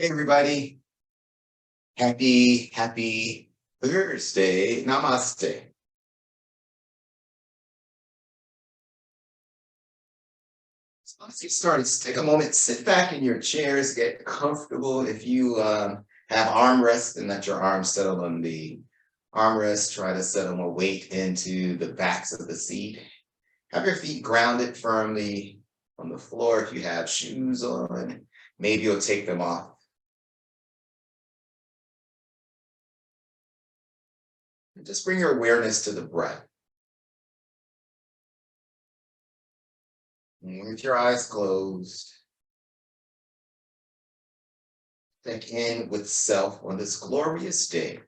Hey everybody, happy Thursday. Namaste. So let's get started. Just take a moment, sit back in your chairs, get comfortable. If you have armrests, and let your arms settle on the armrest. Try to settle more weight into the backs of the seat. Have your feet grounded firmly on the floor. If you have shoes on, maybe you'll take them off. And just bring your awareness to the breath. And with your eyes closed, check in with self on this glorious day.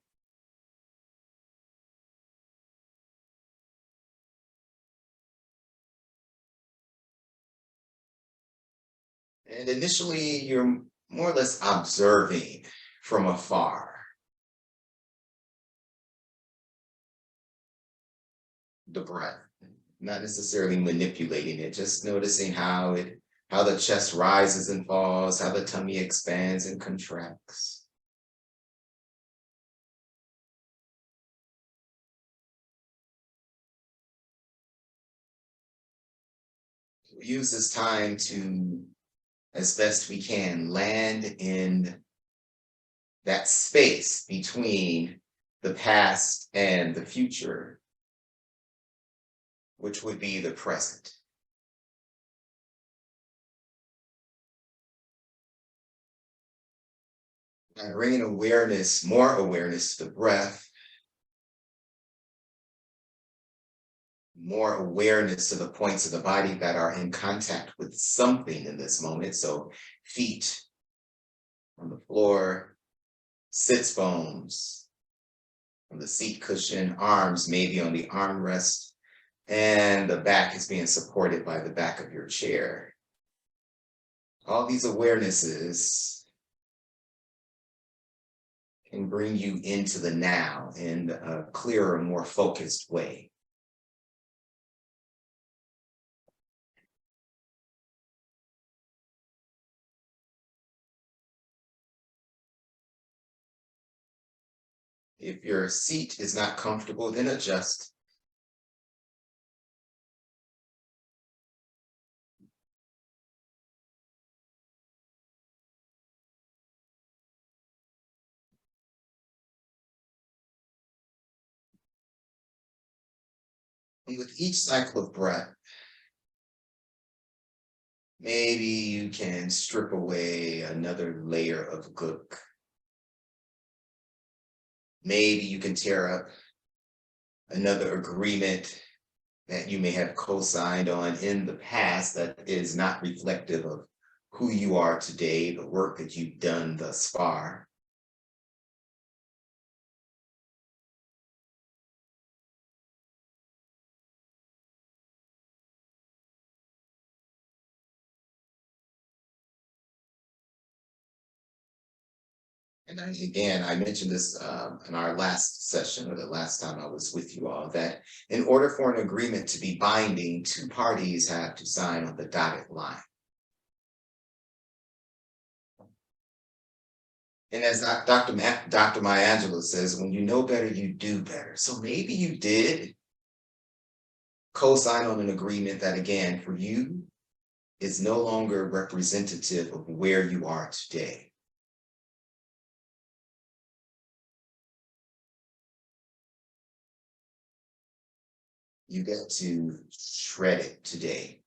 And initially, you're more or less observing from afar the breath, not necessarily manipulating it, just noticing how the chest rises and falls, how the tummy expands and contracts. We use this time to, as best we can, land in that space between the past and the future, which would be the present. And bringing awareness, more awareness to the breath, more awareness to the points of the body that are in contact with something in this moment. So feet on the floor, sits bones on the seat cushion, arms maybe on the armrest, and the back is being supported by the back of your chair. All these awarenesses can bring you into the now in a clearer, more focused way. If your seat is not comfortable, then adjust. And with each cycle of breath, maybe you can strip away another layer of gook. Maybe you can tear up another agreement that you may have co-signed on in the past that is not reflective of who you are today, the work that you've done thus far. And I mentioned this in our last session, or the last time I was with you all, that in order for an agreement to be binding, two parties have to sign on the dotted line. And as Dr. Maya Angelou says, when you know better, you do better. So maybe you did co-sign on an agreement that, again, for you, is no longer representative of where you are today. You get to shred it today.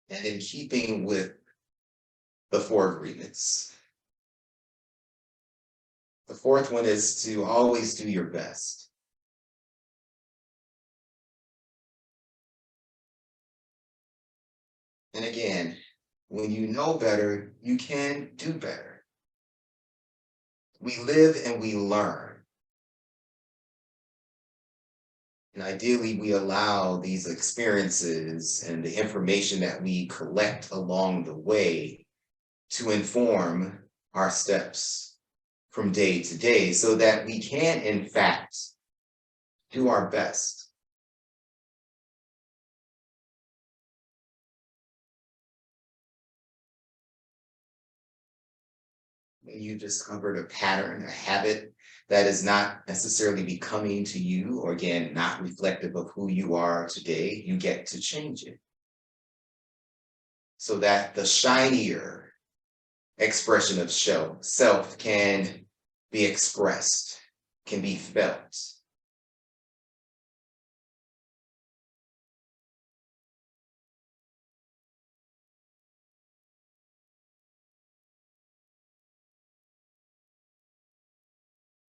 And in keeping with the four agreements, the fourth one is to always do your best. And again, when you know better, you can do better. We live and we learn. And ideally, we allow these experiences and the information that we collect along the way to inform our steps from day to day so that we can, in fact, do our best. When you discovered a pattern, a habit that is not necessarily becoming to you, or again, not reflective of who you are today, you get to change it so that the shinier expression of self can be expressed, can be felt.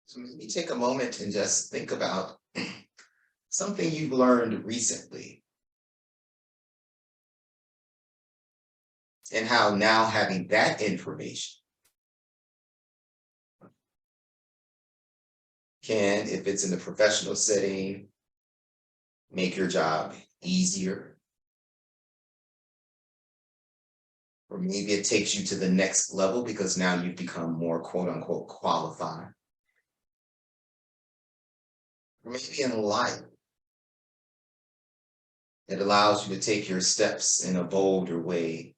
So maybe take a moment and just think about something you've learned recently and how now having that information can, if it's in the professional setting, make your job easier, or maybe it takes you to the next level because now you've become more quote unquote qualified, or maybe in life, it allows you to take your steps in a bolder way,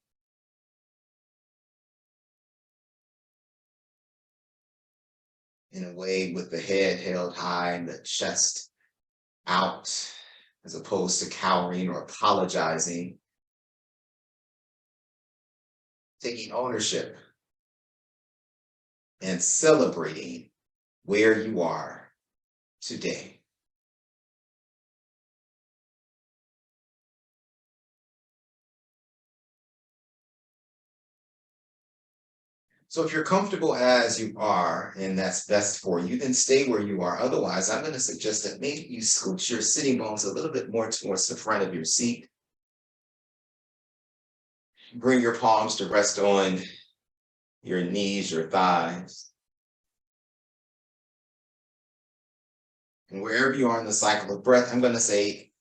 in a way with the head held high and the chest out, as opposed to cowering or apologizing, taking ownership and celebrating where you are today. So if you're comfortable as you are, and that's best for you, then stay where you are. Otherwise, I'm going to suggest that maybe you scooch your sitting bones a little bit more towards the front of your seat. Bring your palms to rest on your knees, your thighs. And wherever you are in the cycle of breath, I'm going to say,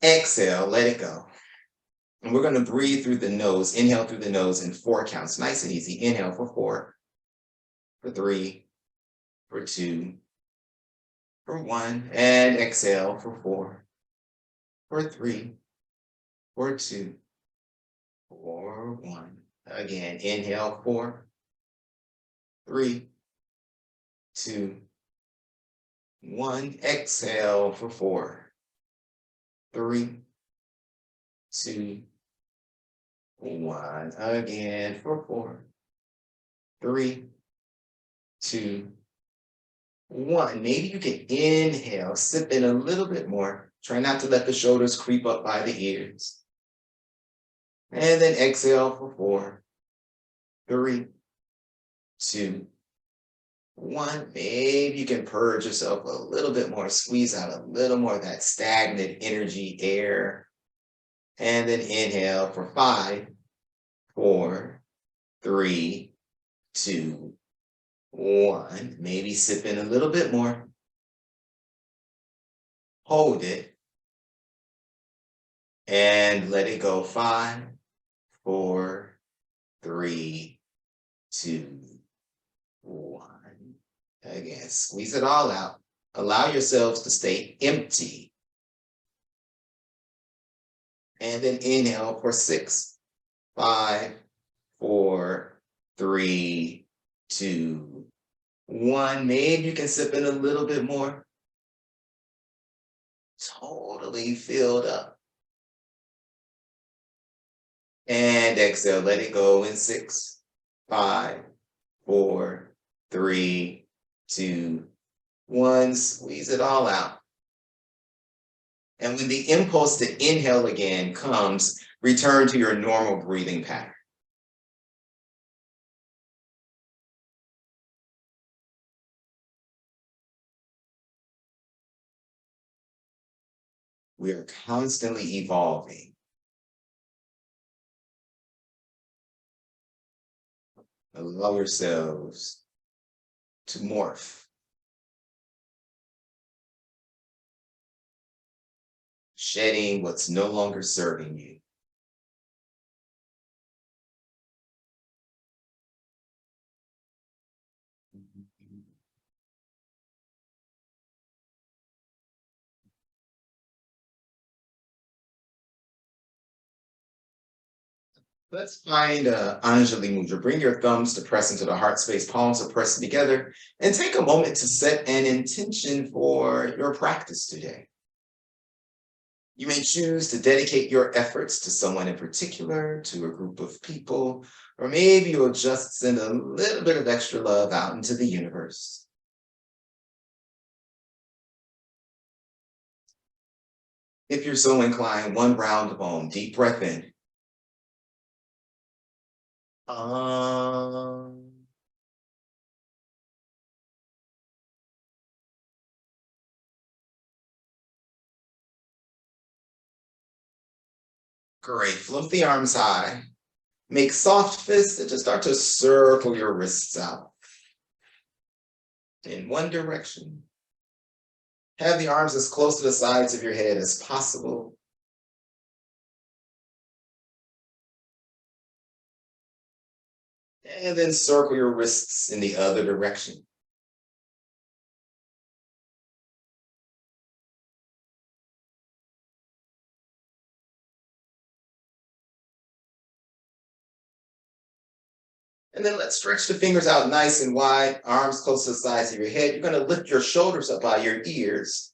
exhale, let it go. And we're going to breathe through the nose, inhale through the nose in 4 counts, nice and easy. Inhale for 4, for 3, for 2, for 1, and exhale for 4, for 3, for 2, for 1. Again, inhale 4, 3, 2, 1. Exhale for 4, 3, 2, 1. Again for 4, 3, 2, 1. Maybe you can inhale, sip in a little bit more. Try not to let the shoulders creep up by the ears. And then exhale for 4, 3, 2, 1. Maybe you can purge yourself a little bit more, squeeze out a little more of that stagnant energy air. And then inhale for 5, 4, 3, 2, 1. Maybe sip in a little bit more. Hold it. And let it go. 5, 4, 3, 2, 1. Again, squeeze it all out. Allow yourselves to stay empty. And then inhale for 6, 5, 4, 3, 2, 1. Maybe you can sip in a little bit more. Totally filled up. And exhale, let it go in 6, 5, 4, 3, 2, 1. Squeeze it all out. And when the impulse to inhale again comes, return to your normal breathing pattern. We are constantly evolving. Allow yourselves to morph, shedding what's no longer serving you. Let's find Anjali Mudra. Bring your thumbs to press into the heart space, palms are pressing together, and take a moment to set an intention for your practice today. You may choose to dedicate your efforts to someone in particular, to a group of people, or maybe you'll just send a little bit of extra love out into the universe. If you're so inclined, one round of Om, deep breath in. Um, Great. Float the arms high. Make soft fists and just start to circle your wrists out in one direction. Have the arms as close to the sides of your head as possible. And then circle your wrists in the other direction. And then let's stretch the fingers out nice and wide, arms close to the sides of your head. You're going to lift your shoulders up by your ears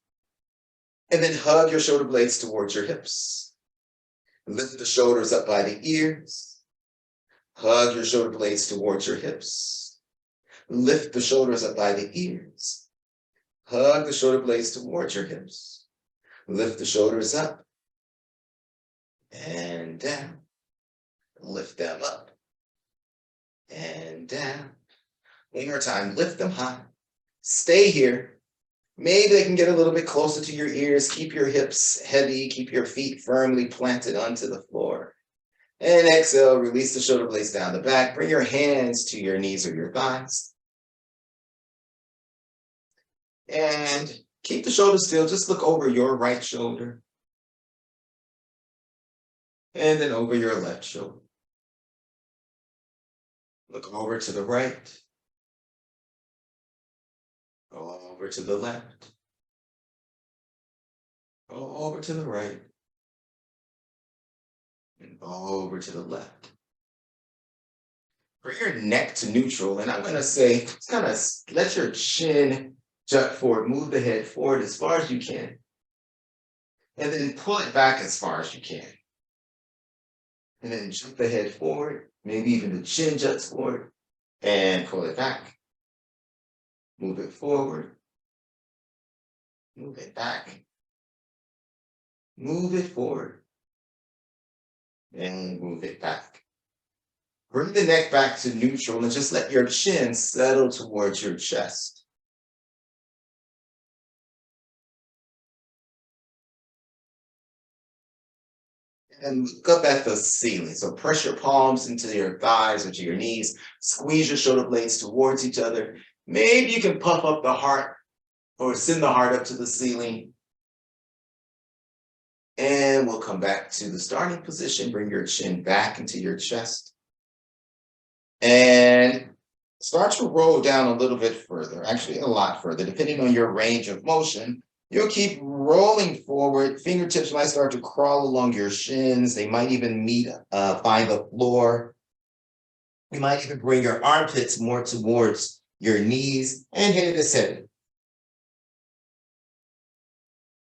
and then hug your shoulder blades towards your hips. Lift the shoulders up by the ears. Hug your shoulder blades towards your hips. Lift the shoulders up by the ears. Hug the shoulder blades towards your hips. Lift the shoulders up and down. Lift them up and down. One more time, lift them high. Stay here. Maybe they can get a little bit closer to your ears. Keep your hips heavy. Keep your feet firmly planted onto the floor. And exhale, release the shoulder blades down the back. Bring your hands to your knees or your thighs. And keep the shoulders still. Just look over your right shoulder. And then over your left shoulder. Look over to the right. Go over to the left. Go over to the right. And go over to the left. Bring your neck to neutral. And I'm going to say, just kind of let your chin jut forward. Move the head forward as far as you can. And then pull it back as far as you can. And then jump the head forward. Maybe even the chin juts forward. And pull it back. Move it forward. Move it back. Move it forward. And move it back. Bring the neck back to neutral and just let your chin settle towards your chest. And look up at the ceiling. So press your palms into your thighs or to your knees. Squeeze your shoulder blades towards each other. Maybe you can puff up the heart or send the heart up to the ceiling. And we'll come back to the starting position. Bring your chin back into your chest. And start to roll down a little bit further, actually a lot further, depending on your range of motion. You'll keep rolling forward. Fingertips might start to crawl along your shins. They might even find the floor. You might even bring your armpits more towards your knees and head is heavy.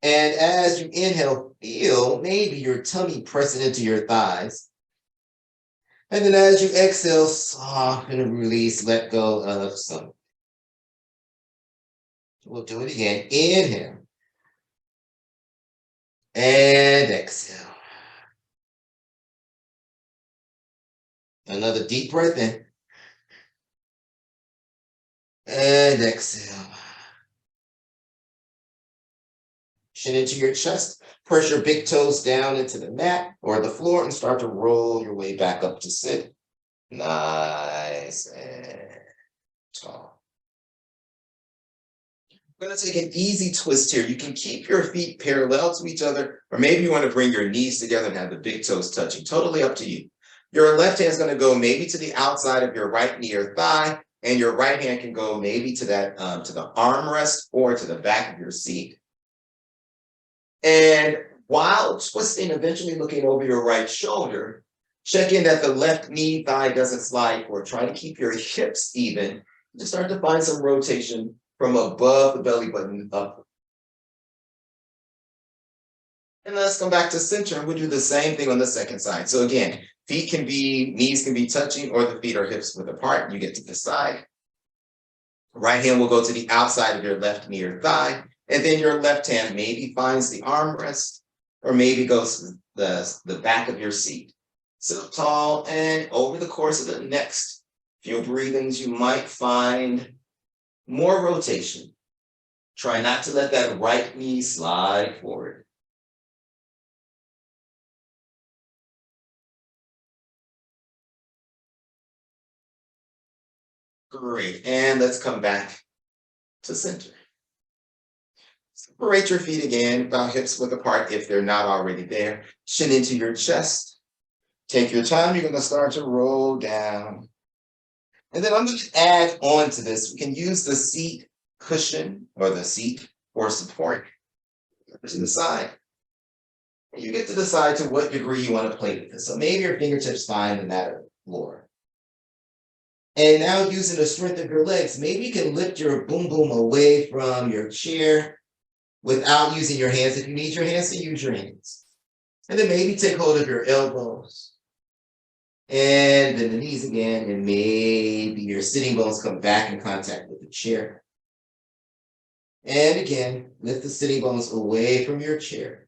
And as you inhale, feel maybe your tummy pressing into your thighs. And then as you exhale, soften and release, let go of some. We'll do it again. Inhale. And exhale. Another deep breath in. And exhale. Chin into your chest. Press your big toes down into the mat or the floor and start to roll your way back up to sit. Nice and tall. We're going to take an easy twist here. You can keep your feet parallel to each other, or maybe you want to bring your knees together and have the big toes touching. Totally up to you. Your left hand is going to go maybe to the outside of your right knee or thigh, and your right hand can go maybe to that to the armrest or to the back of your seat. And while twisting, eventually looking over your right shoulder, Check in that the left knee thigh doesn't slide forward. Try to keep your hips even. Just start to find some rotation from above the belly button up. And let's come back to center. We'll do the same thing on the second side. So again, knees can be touching, or the feet or hips width apart. You get to decide. Right hand will go to the outside of your left knee or thigh. And then your left hand maybe finds the armrest, or maybe goes to the back of your seat. Sit up tall, and over the course of the next few breathings, you might find more rotation. Try not to let that right knee slide forward. Great. And let's come back to center. Separate your feet again, about hips width apart if they're not already there. Chin into your chest. Take your time. You're going to start to roll down. And then I'm going to add on to this. We can use the seat cushion or the seat for support to the side. You get to decide to what degree you want to play with this. So maybe your fingertips find the mat or floor. And now using the strength of your legs, maybe you can lift your boom boom away from your chair without using your hands. If you need your hands, to use your hands. And then maybe take hold of your elbows. And then the knees again, and maybe your sitting bones come back in contact with the chair. And again, lift the sitting bones away from your chair.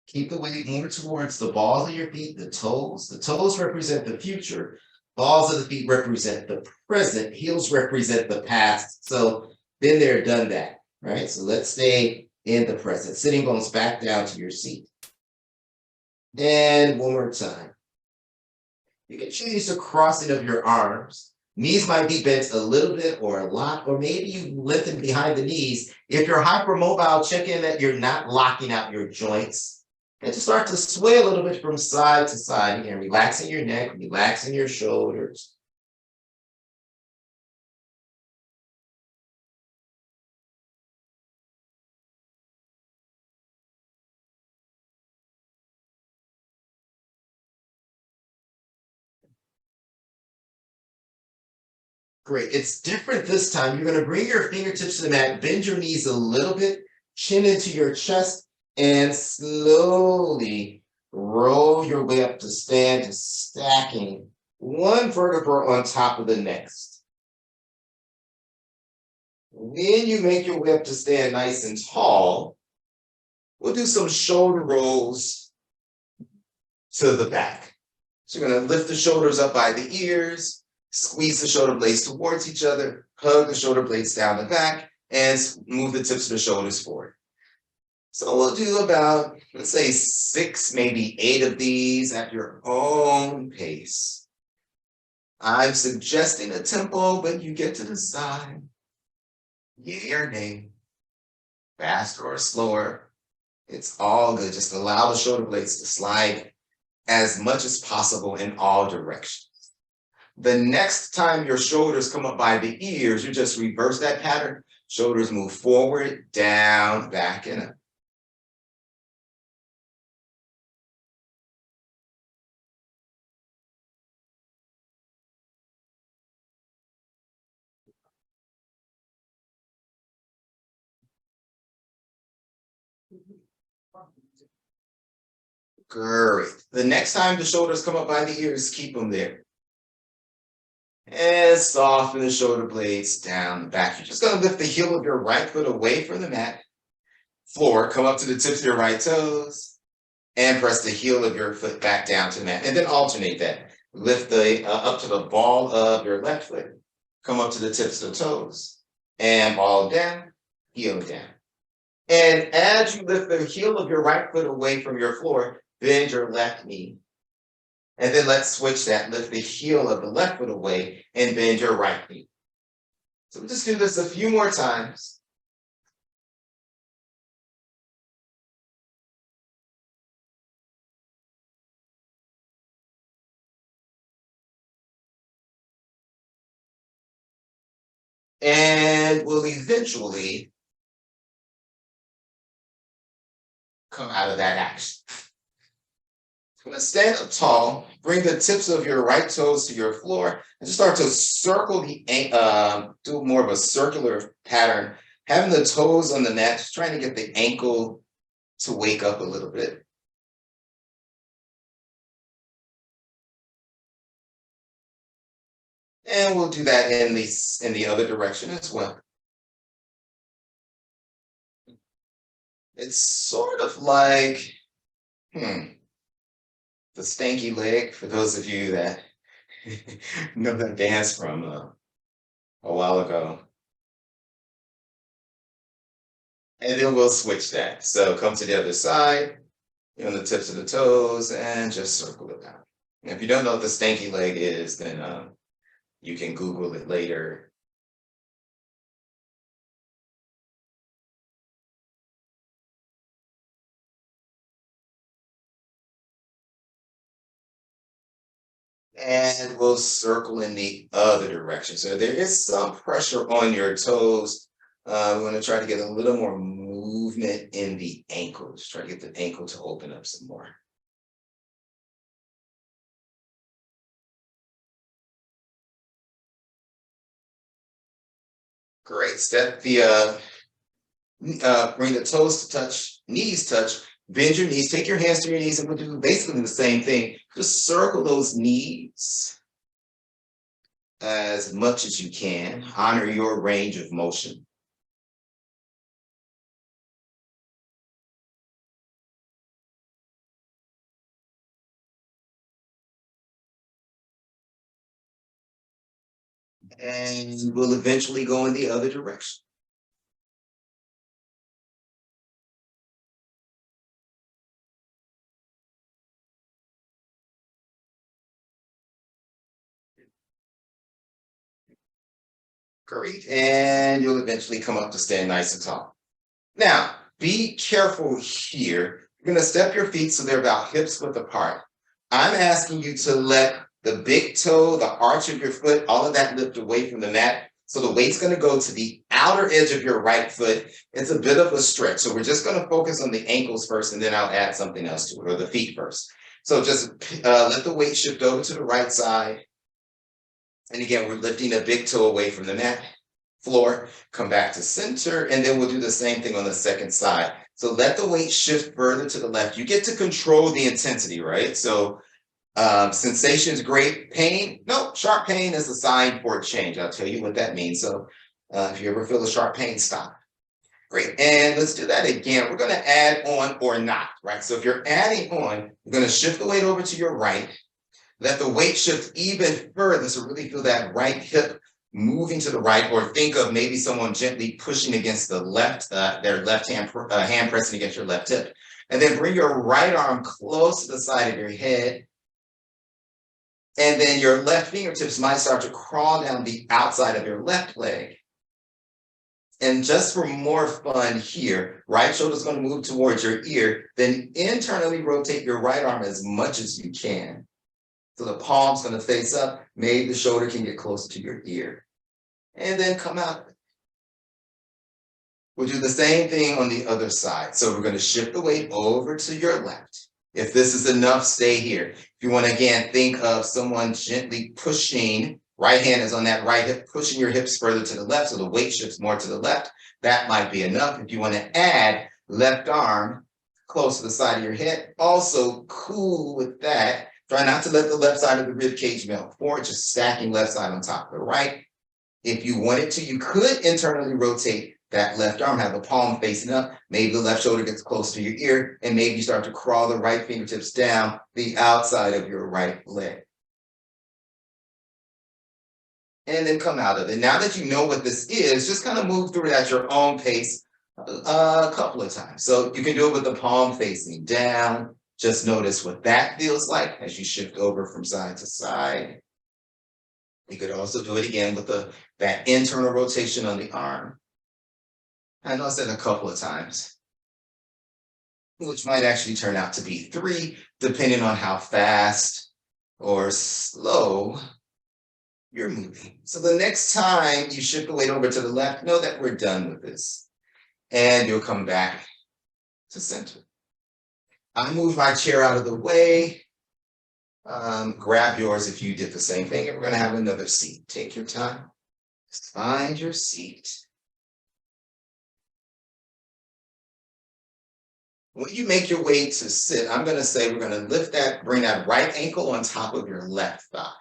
Keep the weight more towards the balls of your feet, the toes. The toes represent the future. Balls of the feet represent the present. Heels represent the past. So been there, done that, right? So let's stay in the present. Sitting bones back down to your seat. And one more time. You can change the crossing of your arms. Knees might be bent a little bit or a lot, or maybe you lengthen behind the knees. If you're hypermobile, check in that you're not locking out your joints. And just start to sway a little bit from side to side. Again, relaxing your neck, relaxing your shoulders. Great. It's different this time. You're going to bring your fingertips to the mat, bend your knees a little bit, chin into your chest, and slowly roll your way up to stand, just stacking one vertebra on top of the next. When you make your way up to stand nice and tall, we'll do some shoulder rolls to the back. So you're going to lift the shoulders up by the ears, squeeze the shoulder blades towards each other, hug the shoulder blades down the back, and move the tips of the shoulders forward. So we'll do about, let's say, 6, maybe 8 of these at your own pace. I'm suggesting a tempo, but you get to decide. Yay or nay, faster or slower. It's all good. Just allow the shoulder blades to slide as much as possible in all directions. The next time your shoulders come up by the ears, you just reverse that pattern. Shoulders move forward, down, back, and up. Great. The next time the shoulders come up by the ears, keep them there. And soften the shoulder blades down the back. You're just going to lift the heel of your right foot away from the mat. Floor, come up to the tips of your right toes. And press the heel of your foot back down to the mat. And then alternate that. Lift the up to the ball of your left foot. Come up to the tips of the toes. And ball down, heel down. And as you lift the heel of your right foot away from your floor, bend your left knee. And then let's switch that. Lift the heel of the left foot away and bend your right knee. So we'll just do this a few more times. And we'll eventually come out of that action. I'm gonna stand up tall, bring the tips of your right toes to your floor, and just start to circle do more of a circular pattern, having the toes on the mat, just trying to get the ankle to wake up a little bit. And we'll do that in the other direction as well. It's sort of like, hmm, the stanky leg for those of you that know that dance from a while ago. And then we'll switch that. So come to the other side, on the tips of the toes, and just circle it out. And if you don't know what the stanky leg is, then you can Google it later. And we'll circle in the other direction. So there is some pressure on your toes. We want to try to get a little more movement in the ankles. Try to get the ankle to open up some more. Great. Bring the toes to touch, knees touch, bend your knees, take your hands to your knees, and we'll do basically the same thing. Just circle those knees as much as you can. Honor your range of motion. And we'll eventually go in the other direction. Great. And you'll eventually come up to stand nice and tall. Now, be careful here. You're going to step your feet so they're about hips width apart. I'm asking you to let the big toe, the arch of your foot, all of that lift away from the mat. So the weight's going to go to the outer edge of your right foot. It's a bit of a stretch. So we're just going to focus on the ankles first, and then I'll add something else to it, or the feet first. So just let the weight shift over to the right side. And again, we're lifting a big toe away from the mat floor, come back to center, and then we'll do the same thing on the second side. So let the weight shift further to the left. You get to control the intensity, right? So sensation is great. Pain, no, sharp pain is a sign for a change. I'll tell you what that means. So if you ever feel a sharp pain, stop. Great, and let's do that again. We're gonna add on or not, right? So if you're adding on, you're gonna shift the weight over to your right, let the weight shift even further. So really feel that right hip moving to the right, or think of maybe someone gently pushing against the left, their left hand, hand pressing against your left hip. And then bring your right arm close to the side of your head. And then your left fingertips might start to crawl down the outside of your left leg. And just for more fun here, right shoulder's going to move towards your ear, then internally rotate your right arm as much as you can. So the palm's going to face up, maybe the shoulder can get closer to your ear. And then come out. We'll do the same thing on the other side. So we're going to shift the weight over to your left. If this is enough, stay here. If you want to, again, think of someone gently pushing, right hand is on that right hip, pushing your hips further to the left so the weight shifts more to the left. That might be enough. If you want to add left arm close to the side of your head, also cool with that. Try not to let the left side of the rib cage melt forward, just stacking left side on top of the right. If you wanted to, you could internally rotate that left arm, have the palm facing up. Maybe the left shoulder gets close to your ear, and maybe you start to crawl the right fingertips down the outside of your right leg. And then come out of it. Now that you know what this is, just kind of move through it at your own pace a couple of times. So you can do it with the palm facing down. Just notice what that feels like as you shift over from side to side. You could also do it again with that internal rotation on the arm. I know I said a couple of times, which might actually turn out to be 3, depending on how fast or slow you're moving. So the next time you shift the weight over to the left, know that we're done with this. And you'll come back to center. I move my chair out of the way. Grab yours if you did the same thing, and we're going to have another seat. Take your time. Just find your seat. When you make your way to sit, I'm going to say we're going to bring that right ankle on top of your left thigh.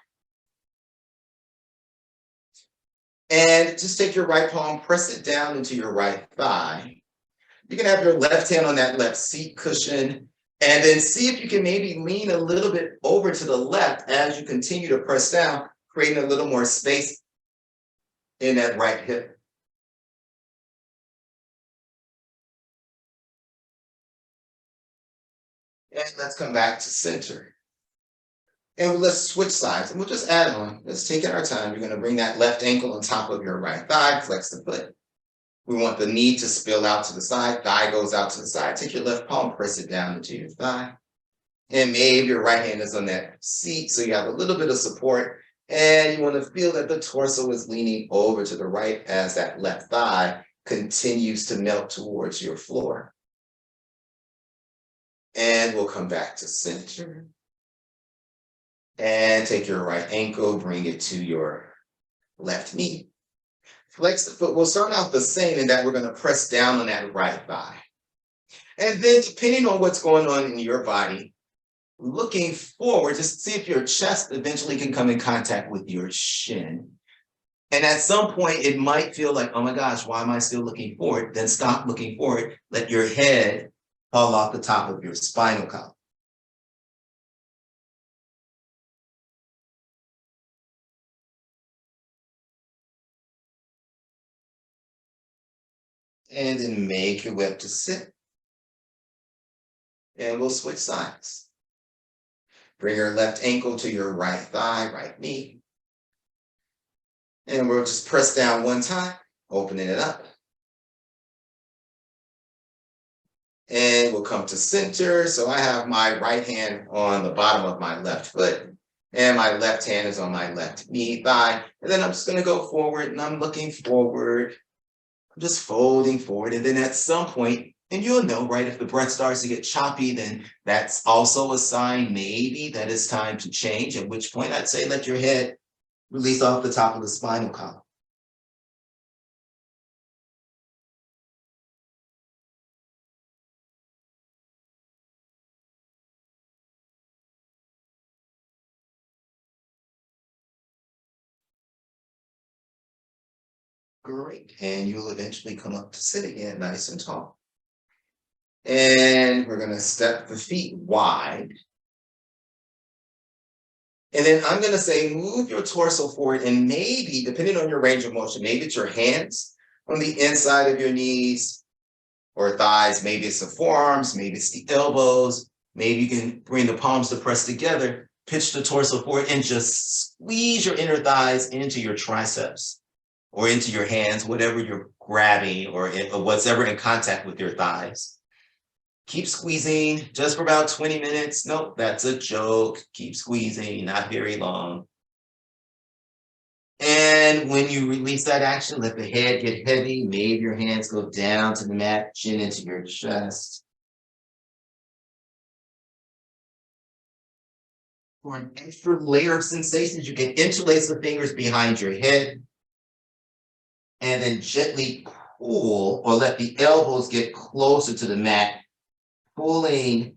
And just take your right palm, press it down into your right thigh. You can have your left hand on that left seat cushion, and then see if you can maybe lean a little bit over to the left as you continue to press down, creating a little more space in that right hip. And let's come back to center. And let's switch sides, and we'll just add on. Let's take our time. You're going to bring that left ankle on top of your right thigh, flex the foot. We want the knee to spill out to the side, thigh goes out to the side. Take your left palm, press it down into your thigh. And maybe your right hand is on that seat, so you have a little bit of support. And you want to feel that the torso is leaning over to the right as that left thigh continues to melt towards your floor. And we'll come back to center. And take your right ankle, bring it to your left knee. Flex the foot. We'll start out the same in that we're going to press down on that right thigh. And then depending on what's going on in your body, looking forward, just see if your chest eventually can come in contact with your shin. And at some point, it might feel like, oh my gosh, why am I still looking forward? Then stop looking forward. Let your head fall off the top of your spinal column. And then make your way up to sit. And we'll switch sides. Bring your left ankle to your right thigh, right knee. And we'll just press down one time, opening it up. And we'll come to center. So I have my right hand on the bottom of my left foot, and my left hand is on my left knee, thigh. And then I'm just going to go forward, and I'm looking forward. I'm just folding forward. And then at some point, and you'll know, right, if the breath starts to get choppy, then that's also a sign maybe that it's time to change, at which point I'd say let your head release off the top of the spinal column. Great. And you'll eventually come up to sit again, nice and tall. And we're going to step the feet wide. And then I'm going to say, move your torso forward, and maybe, depending on your range of motion, maybe it's your hands on the inside of your knees or thighs. Maybe it's the forearms, maybe it's the elbows. Maybe you can bring the palms to press together, pitch the torso forward, and just squeeze your inner thighs into your triceps or into your hands, whatever you're grabbing or whatever in contact with your thighs. Keep squeezing just for about 20 minutes. Nope, that's a joke. Keep squeezing, not very long. And when you release that action, let the head get heavy. Maybe your hands go down to the mat, chin into your chest. For an extra layer of sensations, you can interlace the fingers behind your head and then gently pull or let the elbows get closer to the mat, pulling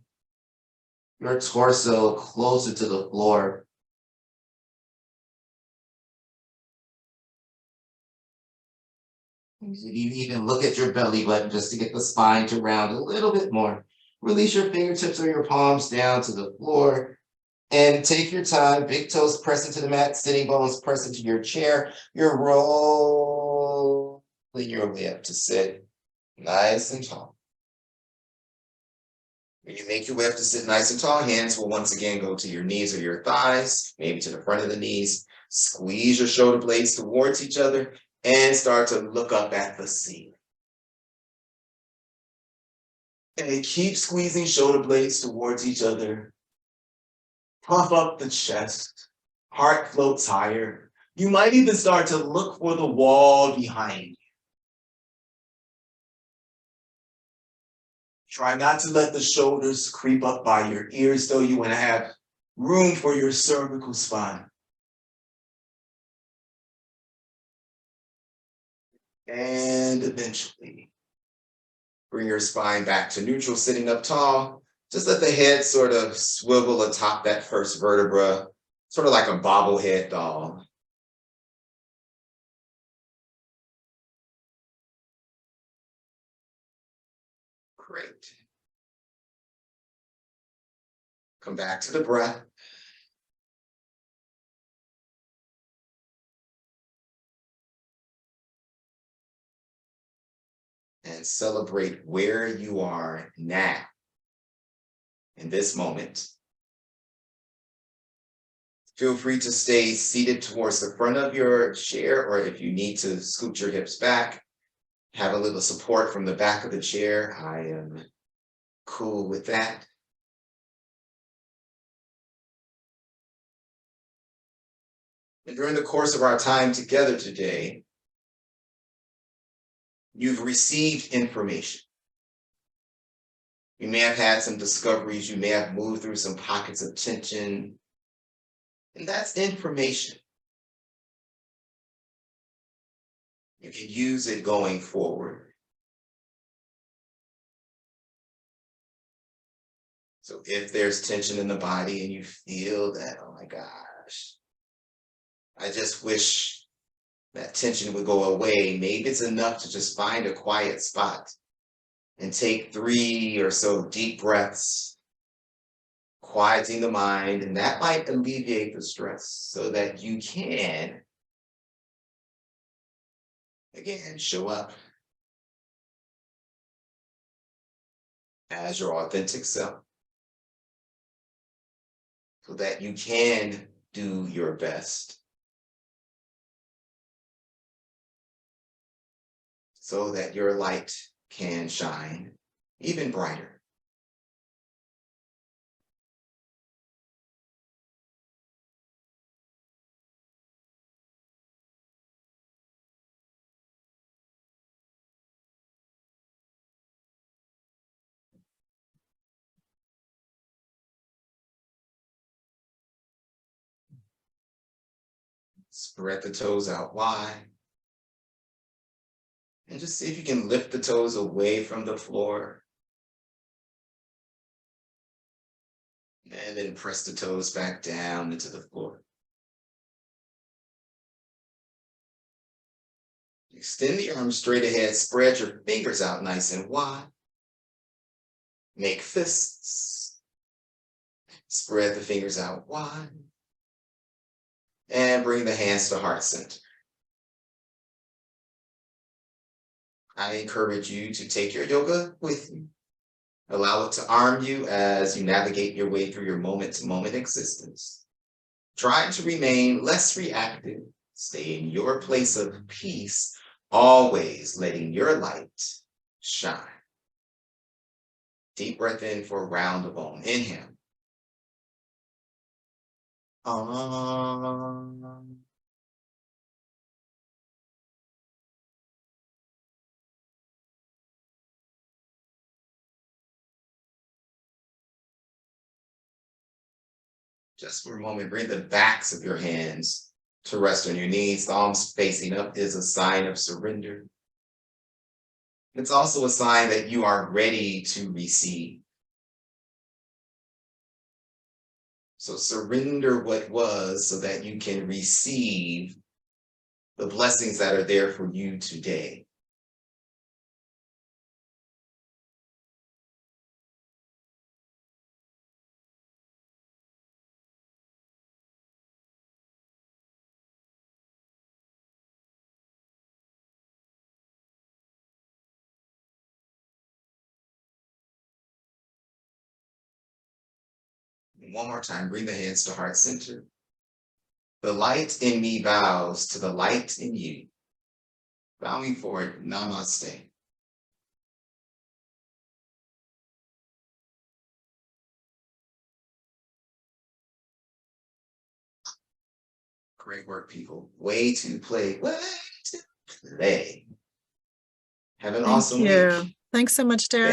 your torso closer to the floor. You even look at your belly button just to get the spine to round a little bit more. Release your fingertips or your palms down to the floor and take your time. Big toes press into the mat, sitting bones press into your chair. You're rolling your way up to sit nice and tall. When you make your way up to sit nice and tall, hands will once again go to your knees or your thighs, maybe to the front of the knees. Squeeze your shoulder blades towards each other and start to look up at the ceiling. And keep squeezing shoulder blades towards each other. Puff up the chest. Heart floats higher. You might even start to look for the wall behind you. Try not to let the shoulders creep up by your ears, though. You want to have room for your cervical spine. And eventually bring your spine back to neutral, sitting up tall. Just let the head sort of swivel atop that first vertebra, sort of like a bobblehead doll. Great. Come back to the breath. And celebrate where you are now in this moment. Feel free to stay seated towards the front of your chair, or if you need to scoot your hips back, have a little support from the back of the chair. I am cool with that. And during the course of our time together today, you've received information. You may have had some discoveries. You may have moved through some pockets of tension. And that's information. You can use it going forward. So if there's tension in the body and you feel that, oh my gosh, I just wish that tension would go away. Maybe it's enough to just find a quiet spot and take 3 or so deep breaths, quieting the mind, and that might alleviate the stress so that you can, again, show up as your authentic self so that you can do your best, so that your light can shine even brighter. Spread the toes out wide. And just see if you can lift the toes away from the floor. And then press the toes back down into the floor. Extend the arms straight ahead. Spread your fingers out nice and wide. Make fists. Spread the fingers out wide. And bring the hands to heart center. I encourage you to take your yoga with you. Allow it to arm you as you navigate your way through your moment-to-moment existence. Try to remain less reactive. Stay in your place of peace, always letting your light shine. Deep breath in for a round of Om. Inhale. Om. Just for a moment, bring the backs of your hands to rest on your knees. Thumbs facing up is a sign of surrender. It's also a sign that you are ready to receive. So surrender what was so that you can receive the blessings that are there for you today. One more time, bring the hands to heart center. The light in me bows to the light in you. Bowing forward, namaste. Great work, people. Way to play, way to play. Have an Thank awesome you. week. Thanks so much, Derek.